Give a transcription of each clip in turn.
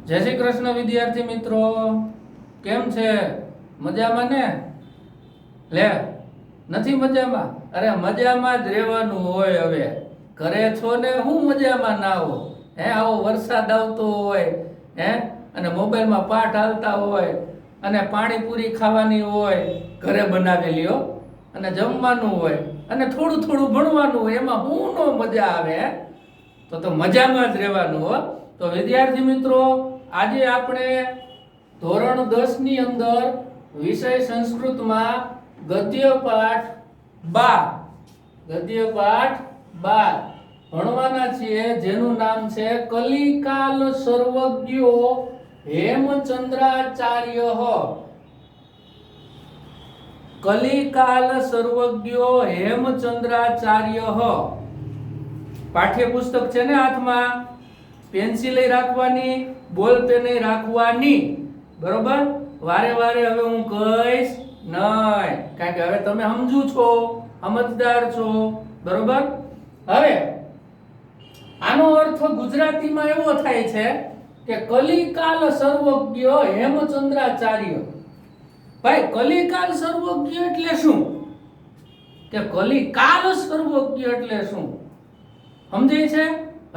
જય શ્રી કૃષ્ણ વિદ્યાર્થી મિત્રો, કેમ છે? મજામાં ને? લે, નથી મજામાં? અરે મજામાં જ રહેવાનું હોય. હવે ઘરે છો ને, હું મજામાં ના હો? આવો વરસાદ આવતો હોય અને મોબાઈલમાં પાઠ હાલતા હોય અને પાણીપુરી ખાવાની હોય ઘરે બનાવેલી હો, અને જમવાનું હોય અને થોડું થોડું ભણવાનું હોય, એમાં હું નો મજા આવે? તો મજામાં જ રહેવાનું હો. તો વિદ્યાર્થી મિત્રો, આજે આપણે ધોરણ 10 ની અંદર વિષય સંસ્કૃતમાં ગદ્ય પાઠ 12 ભણવાના છીએ, જેનું નામ છે કલિકાલ સર્વજ્ઞો હેમચંદ્રાચાર્ય. કલિકાલ સર્વજ્ઞો હેમચંદ્રાચાર્ય. પાઠ્યપુસ્તક છે ને હાથમાં, પેન્સિલ રાખવાની, બોલ પેન રાખવાની, બરોબર? વારે વારે હવે હું કહીશ નહીં, કારણ કે હવે તમે સમજુ છો, સમજદાર છો, બરોબર? હવે આનો અર્થ ગુજરાતીમાં એવો થાય છે કે કલિકાલ સર્વજ્ઞ હેમચંદ્રાચાર્ય. ભાઈ, કલિકાલ સર્વજ્ઞ એટલે શું? કે કલિકાલ સર્વજ્ઞ એટલે શું સમજાય છે?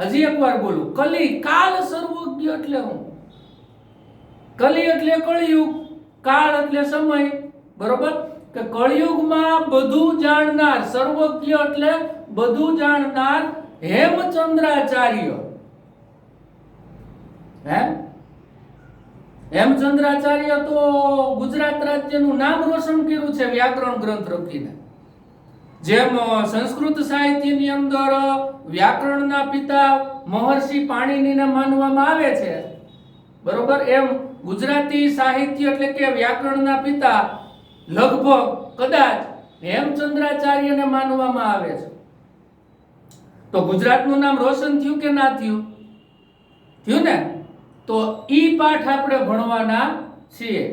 હજી એકવાર બોલું, કલિકાલ સર્વજ્ઞ એટલે શું? કલી એટલે કળિયુગ, કાળ એટલે સમય, બરોબર? કે કળિયુગમાં બધું જાણનાર, સર્વજ્ઞ એટલે બધું જાણનાર હેમચંદ્રાચાર્ય. હેમચંદ્રાચાર્ય તો ગુજરાત રાજ્યનું નામ રોશન કર્યું છે વ્યાકરણ ગ્રંથ લખીને. જેમ સંસ્કૃત સાહિત્યની અંદર વ્યાકરણના પિતા મહર્ષિ પાણિનીને માનવામાં આવે છે, બરોબર? એમ ગુજરાતી સાહિત્ય એટલે કે વ્યાકરણના પિતા લગભગ કદાચ હેમચંદ્રાચાર્યને માનવામાં આવે છે. તો ગુજરાતનું નામ રોશન થયું કે ના થયું? થયું ને? તો ઈ પાઠ આપણે ભણવાના છીએ.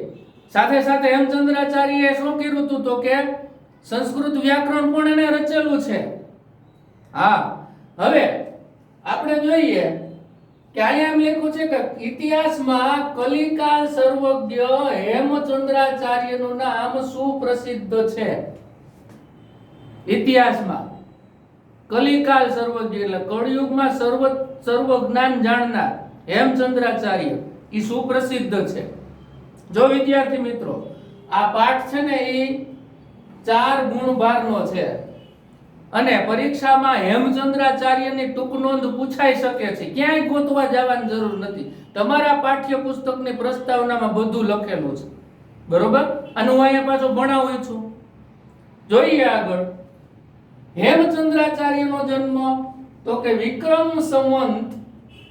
સાથે સાથે હેમચંદ્રાચાર્યએ શું કર્યું હતું? તો કે સંસ્કૃત વ્યાકરણ પણ એને રચેલું છે. હા, હવે આપણે જોઈએ કે અહીંયા એમ લખ્યું છે કે ઇતિહાસમાં કલિકાલ સર્વજ્ઞ હેમચંદ્રાચાર્યનું નામ સુપ્રસિદ્ધ છે. ઇતિહાસમાં કલિકાલ સર્વજ્ઞ એટલે કળિયુગમાં સર્વ જ્ઞાન જાણનાર હેમચંદ્રાચાર્ય ઈ સુપ્રસિદ્ધ છે. જો વિદ્યાર્થી મિત્રો, આ પાઠ છે ને ઈ 4 ગુણભારનો છે અને પરીક્ષામાં હેમચંદ્રાચાર્યની ટૂંક નોંધ પૂછાઈ શકે છે. ક્યાંય ગોતવા જવાની જરૂર નથી, તમારા પાઠ્યપુસ્તકની પ્રસ્તાવનામાં બધું લખેલું છે, બરોબર? અને હું અહીંયા પાછો ભણાવું છું. જોઈએ આગળ. હેમચંદ્રાચાર્યનો જન્મ તો કે વિક્રમ સંવંત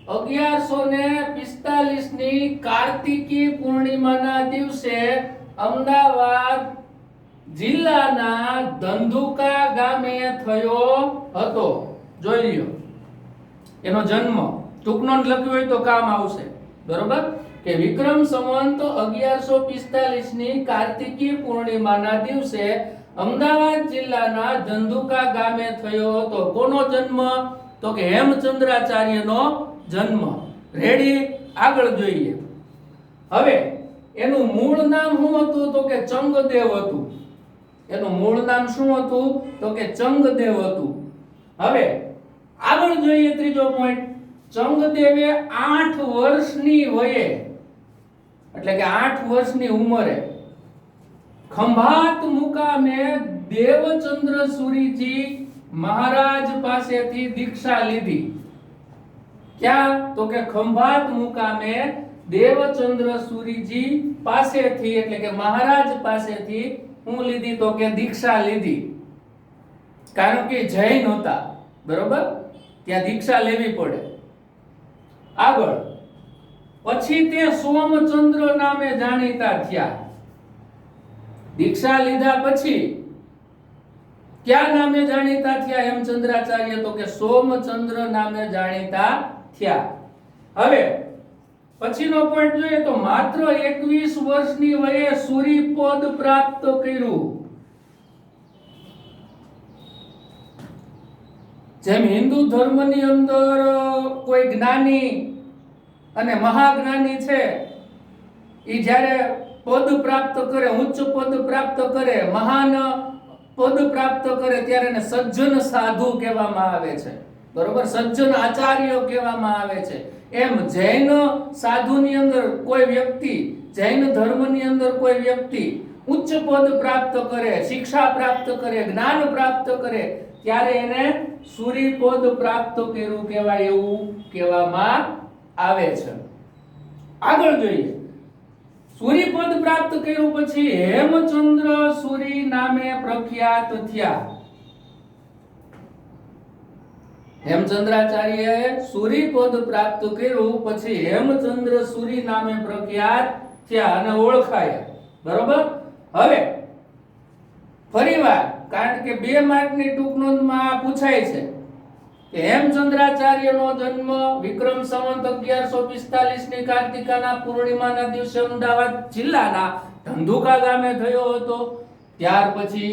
1145 ની કાર્તિકી પૂર્ણિમાના દિવસે અમદાવાદ જિલ્લાના ધંધુકા ગામે થયો હતો. જોઈ લ્યો એનો જન્મ. ટૂંક નોંધ લખ્યું હોય તો કામ આવશે, બરોબર? કે વિક્રમ સંવંત 1145 ની કાર્તિકી પૂર્ણિમાના દિવસે અમદાવાદ જિલ્લાના ધંધુકા ગામે થયો હતો. કોનો જન્મ? તો કે હેમચંદ્રાચાર્યનો જન્મ. રેડી? આગળ જોઈએ. હવે એનું મૂળ નામ શું હતું? તો કે ચંગદેવ હતું. એનું મૂળ નામ શું હતું? તો કે ચંગદેવ હતું. હવે આગળ જોઈએ ત્રીજો પોઈન્ટ. ચંગદેવે 8 વર્ષની વયે, એટલે કે 8 વર્ષની ઉંમરે ખંભાત મુકામે દેવચંદ્ર સુરીજી મહારાજ પાસેથી દીક્ષા લીધી. ક્યાં? તો કે ખંભાત મુકામે દેવચંદ્ર સુરીજી પાસેથી, એટલે કે મહારાજ પાસેથી હું લીધી? તો કે દીક્ષા લીધી. કારણ કે જૈન હતા, બરોબર? ત્યાં દીક્ષા લેવી પડે. આગળ પછી તે સોમચંદ્ર નામે જાણીતા થયા. દીક્ષા લીધા પછી ક્યાં નામે જાણીતા થયા હેમચંદ્રાચાર્ય? તો કે સોમચંદ્ર નામે જાણીતા થયા. હવે પછીનો પોઈન્ટ જોઈએ તો માત્ર 21 વર્ષની વયે સૂરી પદ પ્રાપ્ત કર્યું. જેમ હિન્દુ ધર્મની અંદર કોઈ જ્ઞાની અને મહાજ્ઞાની છે એ જ્યારે પદ પ્રાપ્ત કરે, ઉચ્ચ પદ પ્રાપ્ત કરે, મહાન પદ પ્રાપ્ત કરે ત્યારે એને સજ્જન સાધુ કહેવામાં આવે છે, બરોબર, સજ્જન આચાર્ય કહેવામાં આવે છે. એમ જૈન સાધુની અંદર કોઈ વ્યક્તિ, જૈન ધર્મની અંદર કોઈ વ્યક્તિ ઉચ્ચ પદ પ્રાપ્ત કરે, શિક્ષા પ્રાપ્ત કરે, જ્ઞાન પ્રાપ્ત કરે ત્યારે એને સૂરી પદ પ્રાપ્ત કર્યું કહેવાય, એવું કહેવામાં આવે છે. આગળ જોઈએ. સૂરી પદ પ્રાપ્ત કર્યું પછી હેમચંદ્ર સૂરી નામે પ્રખ્યાત થયા. હેમચંદ્રાચાર્યએ સૂરી પદ પ્રાપ્ત કર્યું પછી હેમચંદ્ર સૂરી નામે પ્રખ્યાત થયા અને ઓળખાયા, બરોબર. હવે ફરીવાર, કારણ કે 2 માર્કની ટૂંક નોંધમાં પૂછાય છે કે હેમચંદ્રાચાર્યનો જન્મ વિક્રમ સંવત 1145 ની કાર્તિકાના પૂર્ણિમાના દિવસે અમદાવાદ જિલ્લાના ધંધુકા ગામે થયો હતો. ત્યાર પછી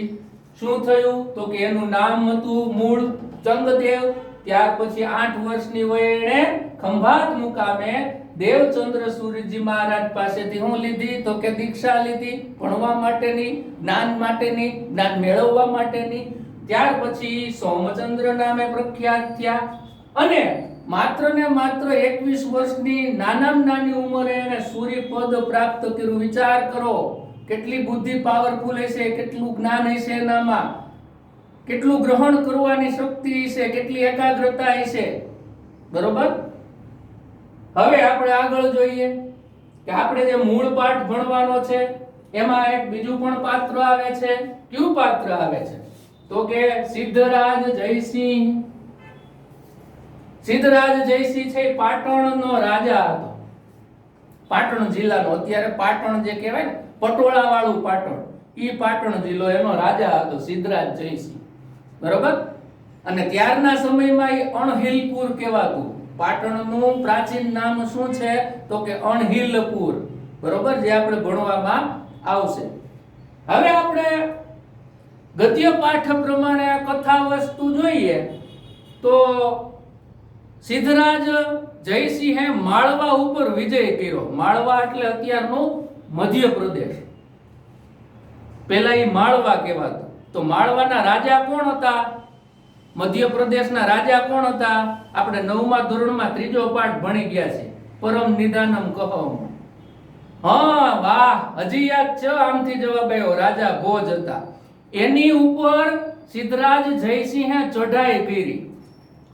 શું થયું તો કે એનું નામ હતું મૂળ ચંગદેવ. ત્યાર પછી 8 વર્ષની વયે એણે ખંભાત મુકામે દેવચંદ્ર સૂરીજી મહારાજ પાસેથી હું લીધી તો કે દીક્ષા લીધી, ભણવા માટેની, જ્ઞાન માટેની, જ્ઞાન મેળવવા માટેની. ત્યાર પછી સોમચંદ્ર નામે પ્રખ્યાત થયા અને માત્ર ને માત્ર 21 વર્ષની નાનામાં નાની ઉંમરે એને સૂરી પદ પ્રાપ્ત કર્યું. વિચાર કરો કેટલી બુદ્ધિ પાવરફુલ હશે, કેટલું જ્ઞાન હશે એનામાં, કેટલું ગ્રહણ કરવાની શક્તિ હશે, કેટલી એકાગ્રતા હશે, બરોબર. હવે આપણે આગળ જોઈએ કે આપણે જે મૂળ પાઠ ભણવાનો છે એમાં એક બીજું પણ પાત્ર આવે છે. કયું પાત્ર આવે છે તો કે સિદ્ધરાજ જયસિંહ. સિદ્ધરાજ જયસિંહ છે પાટણનો રાજા હતો, પાટણ જિલ્લાનો. અત્યારે પાટણ જે કહેવાય ને પટોળા વાળું પાટણ, ઈ પાટણ જિલ્લો એનો રાજા હતો સિદ્ધરાજ જયસિંહ, બરોબર. અને ત્યારના સમયમાં એ અણહિલપુર કહેવાતું. પાટણનું પ્રાચીન નામ શું છે તો કે અણહિલપુર, બરોબર, જે આપણે ભણવામાં આવશે. હવે આપણે ગદ્ય પાઠ પ્રમાણે કથા વસ્તુ જોઈએ તો સિદ્ધરાજ જયસિંહે માળવા ઉપર વિજય કર્યો. માળવા એટલે અત્યારનું મધ્યપ્રદેશ, પહેલા એ માળવા કહેવાતું. તો માળવાના રાજા કોણ હતા? મધ્યપ્રદેશના રાજા કોણ હતા? આપણે 9મા ધોરણમાં 3જો પાઠ ભણી ગયા છે, પરમ નિદાનમ કહમ. હા, વાહ, હજી યાદ છે. આમથી જવાબ આવ્યો, રાજા ભોજ હતા. એની ઉપર સિદ્ધરાજ જયસિંહે ચઢાઈ કરી.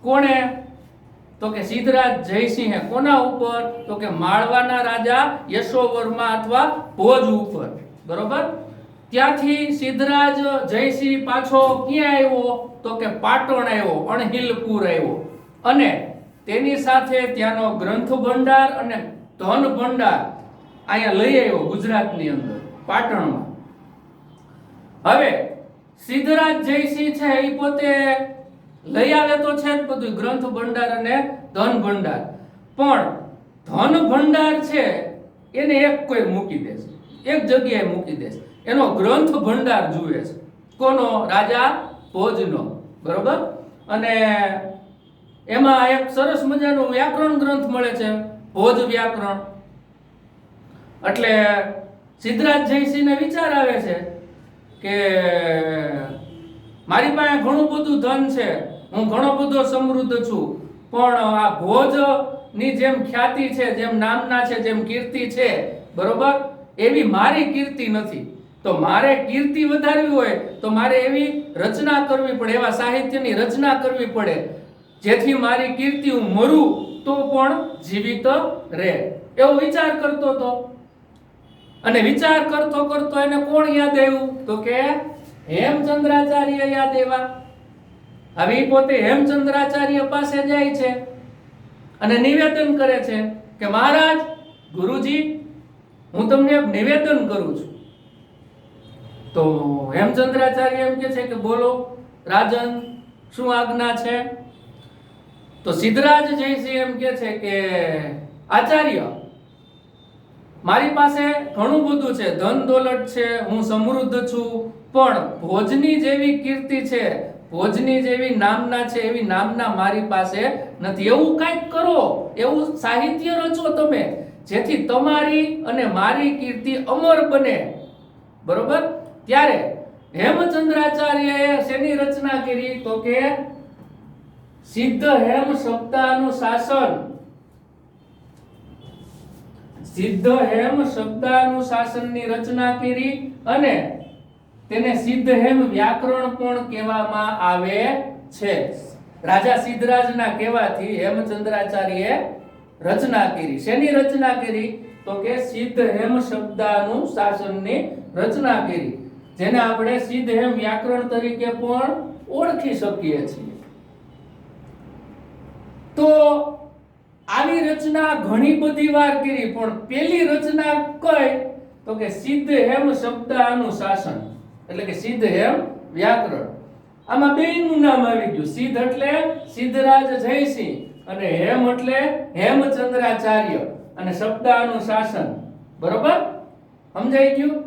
કોણે? તો કે સિદ્ધરાજ જયસિંહે. કોના ઉપર? તો કે માળવાના રાજા યશોવર્મા અથવા ભોજ ઉપર, બરોબર. ત્યાંથી સિદ્ધરાજ જયસિંહ પાછો ક્યાં આવ્યો તો કે પાટણ આવ્યો, અણહિલપુર આવ્યો અને તેની સાથે ત્યાંનો ગ્રંથ ભંડાર અને ધન ભંડાર અહીંયા લઈ આવ્યો ગુજરાતની અંદર, પાટણમાં. હવે સિદ્ધરાજ જયસિંહ છે એ પોતે લઈ આવે તો છે જ બધું ગ્રંથ ભંડાર અને ધન ભંડાર, પણ ધન ભંડાર છે એને એક કોઈ મૂકી દેશે, એક જગ્યાએ મૂકી દેશે. એનો ગ્રંથ ભંડાર જુએ છે. કોનો? રાજા ભોજનો, બરોબર. અને એમાં એક સરસ મજાનો વ્યાકરણ ગ્રંથ મળે છે, ભોજ વ્યાકરણ. એટલે સિદ્ધરાજ જયસિંહને વિચાર આવે છે કે મારી પાસે ઘણું બધું ધન છે, હું ઘણો બધો સમૃદ્ધ છું, પણ આ ભોજની જેમ ખ્યાતિ છે, જેમ નામના છે, જેમ કીર્તિ છે, બરોબર, એવી મારી કીર્તિ નથી. તો મારે કીર્તિ વધારવી હોય તો મારે એવી રચના કરવી પડે, એવા સાહિત્યની રચના કરવી પડે જેથી મારી કીર્તિ હું મરું તો પણ જીવિત રહે. એવો વિચાર કરતો હતો. અને વિચાર કરતો કરતો એને કોણ યાદ આવ્યું તો કે હેમચંદ્રાચાર્ય યાદ આવ્યા. હવે પોતે હેમચંદ્રાચાર્ય પાસે જાય છે અને નિવેદન કરે છે કે મહારાજ, ગુરુજી, હું તમને એક નિવેદન કરું છું. તો હેમચંદ્રાચાર્ય એમ કે છે કે બોલો રાજન, શું આજ્ઞા છે? તો સિદ્ધરાજ જયસિંહ એમ કે છે કે આચાર્ય, મારી પાસે ઘણું બધું છે, ધન દોલત છે, હું સમૃદ્ધ છું, પણ ભોજની જેવી કીર્તિ છે, ભોજની જેવી નામના છે એવી નામના મારી પાસે નથી. એવું કંઈક કરો, એવું સાહિત્ય રચો તમે, જેથી તમારી અને મારી કીર્તિ અમર બને. બરોબર? ત્યારે હેમચંદ્રાચાર્યએ શેની રચના કરી? તો કે સિદ્ધ હેમ શબ્દાનુશાસન. સિદ્ધ હેમ શબ્દાનુશાસનની રચના કરી અને તેને સિદ્ધ હેમ વ્યાકરણ પણ કહેવામાં આવે છે. રાજા સિદ્ધરાજના કહેવાથી હેમચંદ્રાચાર્યએ રચના કરી. શેની રચના કરી? તો કે સિદ્ધ હેમ શબ્દાનુશાસનની રચના કરી, જેને આપણે સિદ્ધ હેમ વ્યાકરણ તરીકે પણ ઓળખી શકીએ છીએ. તો આવી રચના ઘણી બધી વાર કરી, પણ પહેલી રચના કઈ? તો કે સિદ્ધ હેમ શબ્દાનુશાસન, એટલે કે સિદ્ધ હેમ વ્યાકરણ. આમાં બેયનું નામ આવી ગયું. સિદ્ધ એટલે સિદ્ધરાજ જયસિંહ અને હેમ એટલે હેમચંદ્રાચાર્ય અને શબ્દાનુશાસન. બરોબર? સમજાઈ ગયું?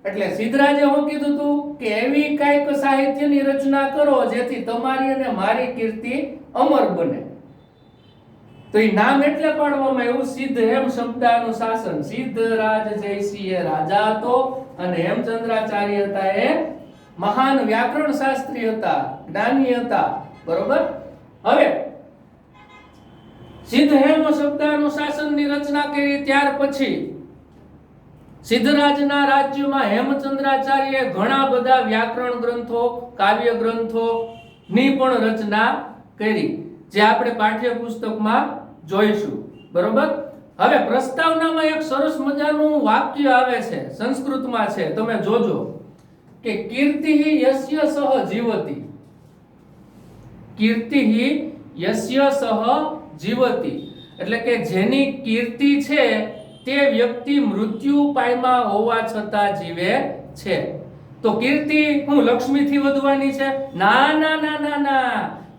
એટલે સિદ્ધરાજે શું કીધું તું કે એવી કઈક સાહિત્યની રચના કરો જેથી તમારી અને મારી કીર્તિ અમર બને. તો એ નામ એટલે પાડવામાં આવ્યું સિદ્ધ હેમ શબ્દાનુશાસન. સિદ્ધરાજ જયસિંહ એ રાજા હતો અને હેમચંદ્રાચાર્ય હતા એ મહાન વ્યાકરણ શાસ્ત્રી હતા, જ્ઞાની હતા. બરોબર? હવે સિદ્ધ હેમ શબ્દાનુશાસનની રચના કરી ત્યાર પછી સિદ્ધરાજના રાજ્યમાં હેમચંદ્રાચાર્યએ ઘણા બધા વ્યાકરણ ગ્રંથો, કાવ્ય ગ્રંથો ની પણ રચના કરી, જે આપણે પાઠ્યપુસ્તકમાં જોઈશું. બરોબર? હવે પ્રસ્તાવનામાં એક સરસ મજાનું વાક્ય આવે છે, સંસ્કૃતમાં છે, તમે જોજો કે કીર્તિઃ યસ્ય સહ જીવતિ. કીર્તિઃ યસ્ય સહ જીવતિ એટલે કે જેની કીર્તિ છે તે વ્યક્તિ મૃત્યુ પામ્યા હોવા છતાં જીવે છે. તો કીર્તિ હું લક્ષ્મીથી વધવાની છે? ના ના ના ના ના,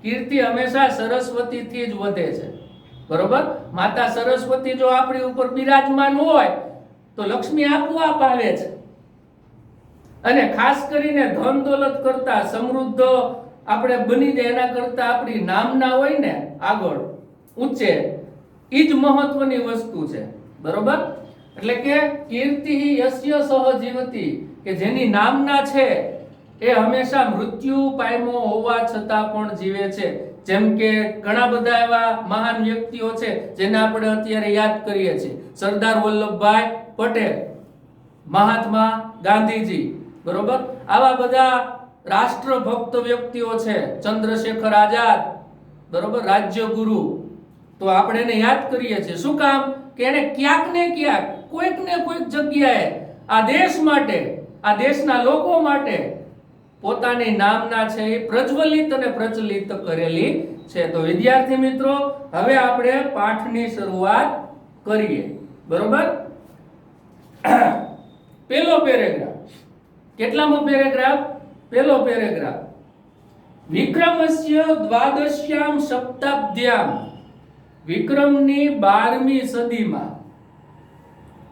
કીર્તિ હંમેશા સરસ્વતીથી જ વધે છે. બરોબર? માતા સરસ્વતી જો આપણી ઉપર બિરાજમાન હોય તો લક્ષ્મી આપોઆપ આવે છે. અને ખાસ કરીને ધન દોલત કરતા સમૃદ્ધ આપણે બની જાય એના કરતા આપણી નામના હોય ને આગળ ઊંચે, ઈ જ મહત્વની વસ્તુ છે. બરોબર? એટલે કે કીર્તિ યસ્ય સહ જીવતિ, કે જેની નામના છે એ હંમેશા મૃત્યુ પામ્યો હોવા છતાં પણ જીવે છે. જેમ કે ઘણા બધા એવા મહાન વ્યક્તિઓ છે જેને આપણે અત્યારે યાદ કરીએ છીએ. સરદાર વલ્લભભાઈ પટેલ, મહાત્મા ગાંધીજી. બરોબર? આવા બધા રાષ્ટ્રભક્ત વ્યક્તિઓ છે. ચંદ્રશેખર આઝાદ, બરોબર, રાજ્યગુરુ. તો આપણે એને યાદ કરીએ છીએ. શું કામ? કે એને ક્યાંક ને ક્યાંક, કોઈક ને કોઈક જગ્યાએ આ દેશ માટે, આ દેશના લોકો માટે પોતાની નામના છે એ પ્રજ્વલિત અને પ્રચલિત કરેલી છે. તો વિદ્યાર્થી મિત્રો, હવે આપણે પાઠની શરૂઆત કરીએ. બરોબર? પહેલો પેરેગ્રાફ. કેટલામો પેરેગ્રાફ? પહેલો પેરેગ્રાફ. વિક્રમસ્ય દ્વાદશ્યામ સપ્તાબ્દ્યામ, વિક્રમની 12મી સદીમાં,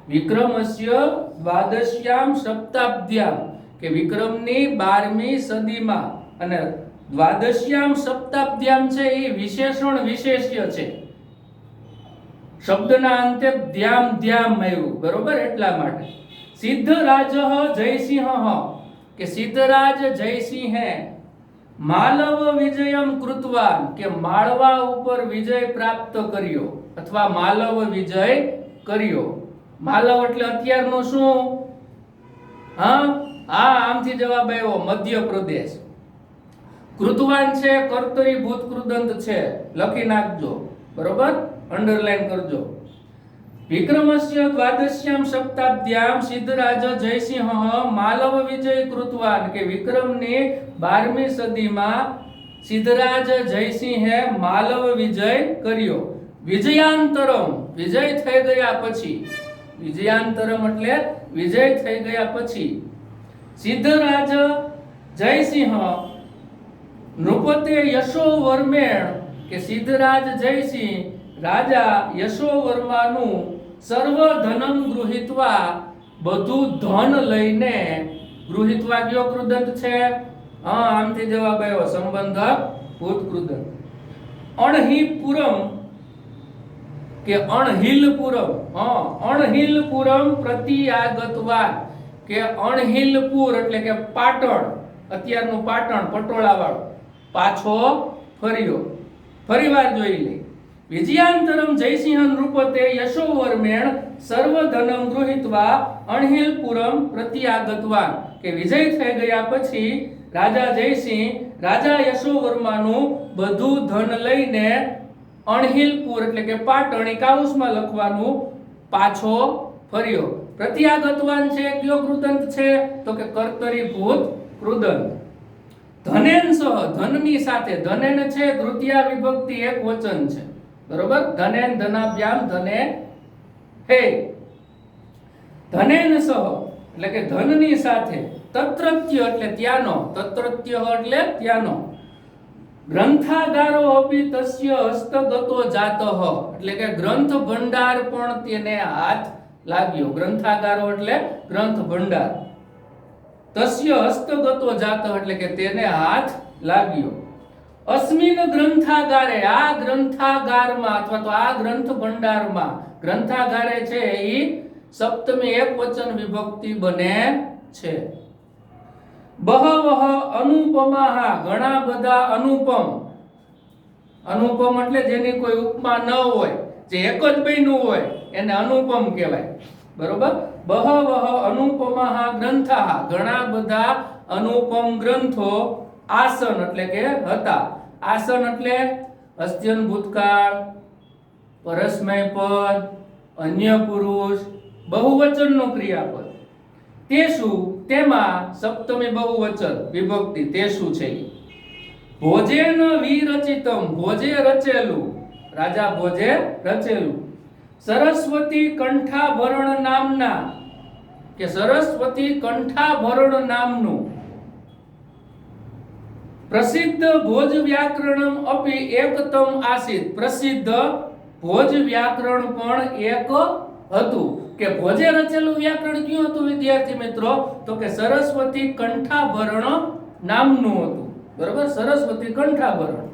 વિક્રમસ્ય દ્વાદશ્યામ સપ્તાબ્દ્યામ કે વિક્રમની 12મી સદીમાં, અને દ્વાદશ્યામ સપ્તાબ્દ્યામ છે એ વિશેષણ વિશેષ્ય છે. શબ્દના અંતે ધ્યામ ધ્યામ આવ્યું. બરોબર? એટલા માટે સિદ્ધરાજ જયસિંહ, કે સિદ્ધરાજ જયસિંહે માલવ વિજયમ કૃતવાન, કે માળવા ઉપર વિજય પ્રાપ્ત કર્યો અથવા માલવ વિજય કર્યો. માલવ એટલે અત્યારનું શું? આમથી જવાબ આવ્યો મધ્યપ્રદેશ. કૃતવાન છે કર્તરી ભૂત કૃદંત છે, લખી નાખજો. બરોબર? અંડરલાઈન કરજો. વિક્રમસ્ય દ્વાદશ્યામ સપ્તાબ્દ્યામ સિદ્ધરાજ જયસિંહ માલવ વિજય કૃતવાન, કે વિક્રમની 12મી સદીમાં સિદ્ધરાજ જયસિંહે માલવ વિજય કર્યો. વિજયાંતરમ, વિજય થઈ ગયા પછી, વિજયાંતરમ એટલે વિજય થઈ ગયા પછી સિદ્ધરાજ જયસિંહ નૃપતે યશોવર્મેણ, કે સિદ્ધરાજ જયસિંહ રાજા યશોવર્માનું સર્વ ધનમ ગૃહીત્વા, બધું ધન લઈને, ગૃહીત્વા કયો કૃદંત છે? હા, આમથી જવાબ આવ્યો, સંબંધક ભૂત કૃદંત. અણહિપુરમ કે અણહિલપુરમ, હા, અણહિલપુરમ પ્રતિઆગતવાન કે અણહિલપુર એટલે કે પાટણ, અત્યારનું પાટણ, પટોળા વાળો, પાછો ફર્યો. ફરીવાર જોઈ લે. વિજયાંતરમ જયસિંહ નૃપતે યશોવર્મેણ સર્વધનમ ગૃહીત્વા અણહિલપુરમ પ્રતિઆગતવાન કે વિજય થઈ ગયા પછી રાજા જયસિંહ રાજા યશોવર્માનું બધું ધન લઈને અણહિલપુર એટલે કે પાટણ, કાઉસમાં લખવાનું, પાછો ફર્યો. પ્રતિઆગતવાન છે કયો કૃદંત છે? તો કે કર્તરીભૂત કૃદંત. ધનેન સહ, ધનની સાથે, ધનેન છે તૃતીયા વિભક્તિ એક વચન છે, બરોબર? ધનેન, ધનાભ્યામ, ધને હે. ધનેન સહ એટલે કે ધનની સાથે, તત્રત્ય એટલે ત્યાંનો, તત્રત્ય એટલે ત્યાંનો, ગ્રંથાગારો અપી તસ્ય હસ્તગતો જાતઃ એટલે કે ગ્રંથ ભંડાર પણ તેને હાથ લાગ્યો. ગ્રંથાગારો એટલે ગ્રંથ ભંડાર. તસ્ય હસ્તગતો જાતઃ એટલે કે તેને હાથ લાગ્યો. અસ્મિન ગ્રંથાગારે, આ ગ્રંથાગારમાં અથવા તો આ ગ્રંથ ભંડારમાં, ગ્રંથાગારે છે એ સપ્તમી એક વચન વિભક્તિ બને છે. બહવઃ અનુપમાઃ ઘણા બધા અનુપમ, અનુપમ એટલે જેની કોઈ ઉપમા ન હોય, જે એક જ બન્યું હોય એને અનુપમ કહેવાય, બરોબર? બહવઃ અનુપમાઃ ગ્રંથાઃ ઘણા બધા અનુપમ ગ્રંથો, આસન એટલે કે હતા, આસન એટલે અસ્ત્યન ભૂતકાળ, પરસ્મય પદ, અન્ય પુરુષ, બહુવચનનું ક્રિયાપદ. તેસુ તેમાં સપ્તમી બહુવચન વિભક્તિ તેસુ છે. ભોજેન વિરચિતમ ભોજે રચેલું, રાજા ભોજે રચેલું. સરસ્વતી કંઠાભરણ નામના કે સરસ્વતી કંઠાભરણ નામનું પ્રસિદ્ધ ભોજ વ્યાકરણમ અપી એકતમ આસીત. પ્રસિદ્ધ ભોજ વ્યાકરણ પણ એક હતું. કે ભોજે રચેલું વ્યાકરણ કયું હતું વિદ્યાર્થી મિત્રો? તો કે સરસ્વતી કંઠાભરણ નામનું હતું, બરોબર? સરસ્વતી કંઠાભરણ.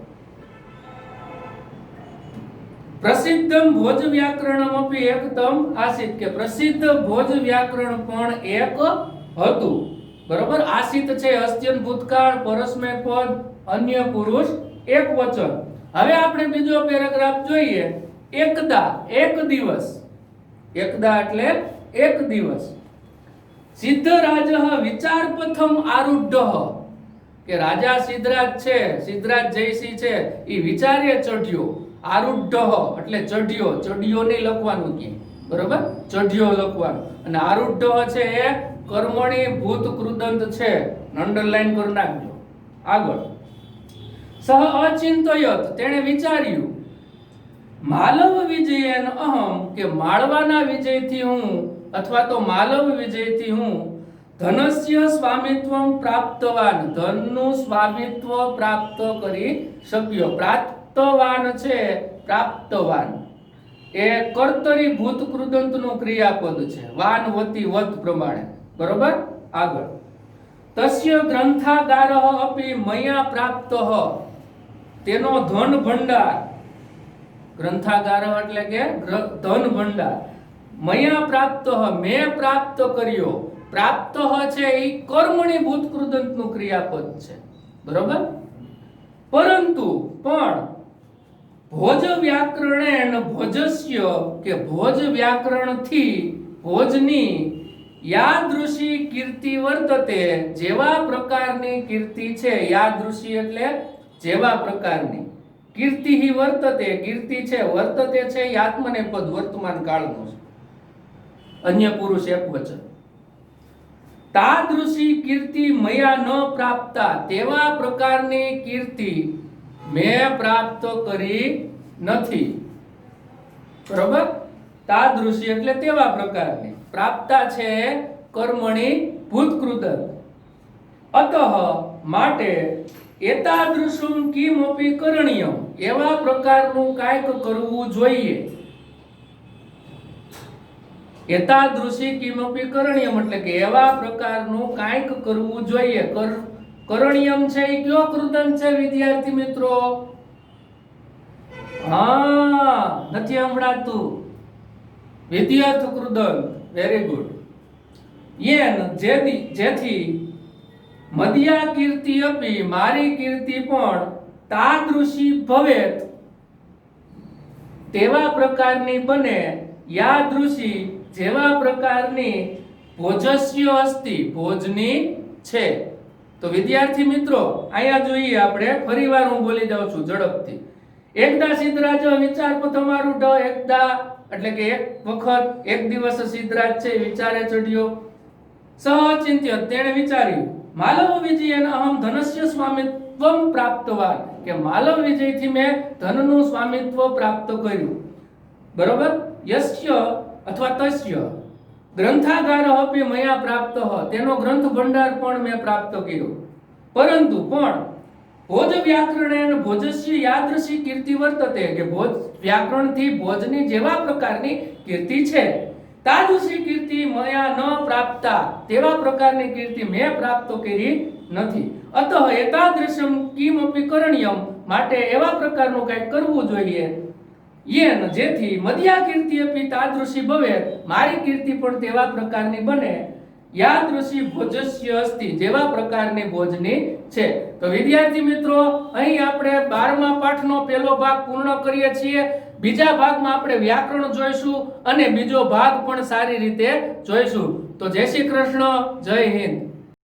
પ્રસિદ્ધમ ભોજ વ્યાકરણમ અપી એકતમ આસીત કે પ્રસિદ્ધ ભોજ વ્યાકરણ પણ એક હતું, બરોબર? આસીત છે અસ્ત્યન ભૂતકાળ, પરસ્મય પદ, અન્ય પુરુષ, એક વચન. હવે આપણે બીજો પેરેગ્રાફ જોઈએ. એકદા, એક દિવસ. એકદા એટલે એક દિવસ. સિદ્ધરાજ વિચાર પથમ આરુઢ કે રાજા સિદ્ધરાજ છે, સિદ્ધરાજ જયસિંહ છે, એ વિચારે ચઢ્યો. આરુઢ એટલે ચઢ્યો, ચઢ્યો નહીં લખવાનું કે, બરોબર? ચઢ્યો લખવાનું. અને આરુઢ છે એ કર્મણી ભૂત કૃદંત છે, અંડરલાઈન કરી નાખજો. આગળ. સહ અચિંતયત તેણે વિચાર્યું. માલવ વિજયન અહમ કે માળવાના વિજયથી હું અથવા તો માલવ વિજયથી હું ધનસ્ય સ્વામિત્વમ પ્રાપ્તવાન, ધનનું સ્વામિત્વ પ્રાપ્ત કરી શક્યો. પ્રાપ્તવાન છે પ્રાપ્તવાન એ કર્તરી ભૂત કૃદંતનું ક્રિયાપદ છે, વાન વતી વત પ્રમાણે, બરોબર? આગળ. તસ્ય ગ્રંથાગારઃ અપી મયા પ્રાપ્તઃ તેનો ધન ભંડાર, ગ્રંથાગાર એટલે કે ધન ભંડાર. મયા પ્રાપ્ત મેં પ્રાપ્ત કર્યો. પ્રાપ્ત છે એ કર્મણી ભૂત કૃદંતનું ક્રિયાપદ છે, બરોબર? પરંતુ પણ ભોજ વ્યાકરણેન ભોજસ્ય કે ભોજ વ્યાકરણથી ભોજની યાદૃશી કીર્તિ વર્તતે જેવા પ્રકારની કીર્તિ છે. યાદૃશી એટલે જેવા પ્રકારની. કીર્તિ હિ વર્તતે કીર્તિ છે, વર્તતે છે એ આત્મનેપદ વર્તમાન કાળનું છે, અન્ય પુરુષ એક વચન. તાદૃશી કીર્તિ મયા ન પ્રાપ્તા તેવા પ્રકારની કીર્તિ મેં પ્રાપ્ત કરી નથી, બરોબર? તાદૃશી એટલે તેવા પ્રકારની. પ્રાપ્તા છે કર્મણી ભૂતકૃત. અતઃ માટે એતાદૃશમ કિમપી કરણીયમ એવા પ્રકારનું કાંઈક કરવું જોઈએ. એતાદૃશી કિમપી કરણીયમ એટલે કે એવા પ્રકારનું કાંઈક કરવું જોઈએ. કરણ્યમ છે એ કયો કૃદંત છે વિદ્યાર્થી મિત્રો? હા, નથી સંભળાતું. વિદ્યાર્થ કૃદંત. Very good. યેન જેથી મદિયા કીર્તિ અપી, મારી કીર્તિ પણ તાદૃશી ભવેત, તેવા પ્રકારની બને, યાદૃશી જેવા પ્રકારની ભોજસ્ય અસ્તિ, ભોજની છે. તો વિદ્યાર્થી મિત્રો અહીંયા જોઈએ આપણે, ફરીવાર હું બોલી જાઉં છું ઝડપથી. એકદા સિદ્ધરાજ વિચાર તમારું ઢ, એકદા એટલે કે એક વખત, એક દિવસ સિદ્ધરાજ છે વિચારે ચડ્યો. સહચિંત્ય, તેણે વિચાર્યું, માલવ વિજયન અહમ ધનસ્ય સ્વામિત્વમ પ્રાપ્તવાન, કે માલવ વિજયથી મેં ધનનું સ્વામિત્વ પ્રાપ્ત કર્યું. બરોબર? યસ્ય અથવા તસ્ય ગ્રંથાગાર અપી મયા પ્રાપ્ત, તેનો ગ્રંથ ભંડાર પણ મેં પ્રાપ્ત કર્યો. પરંતુ પણ ભોજ વ્યાકરણેન ભોજસ્ય યાદૃશી કીર્તિ વર્તતે, કે ભોજ વ્યાકરણથી ભોજની જેવા પ્રકારની કીર્તિ છે, તાદૃશી કીર્તિ મયા ન પ્રાપ્તા, તેવા પ્રકારની કીર્તિ મેં પ્રાપ્ત કરી નથી. અતઃ એતાદૃશમ કિમપી કરણ્યમ, માટે એવા પ્રકારનું કંઈક કરવું જોઈએ. યેન જેથી મદિયા કીર્તિ અપી તાદૃશી ભવેત, મારી કીર્તિ પણ તેવા પ્રકારની બને, યાદૃશી ભોજસ્ય અસ્તિ, જેવા પ્રકારની ભોજની છે. તો વિદ્યાર્થી મિત્રો અહીં આપણે 12મા પાઠનો પહેલો ભાગ પૂર્ણ કરીએ છીએ. બીજા ભાગમાં આપણે વ્યાકરણ જોઈશું અને બીજો ભાગ પણ સારી રીતે જોઈશું. તો જય શ્રી કૃષ્ણ, જય હિન્દ.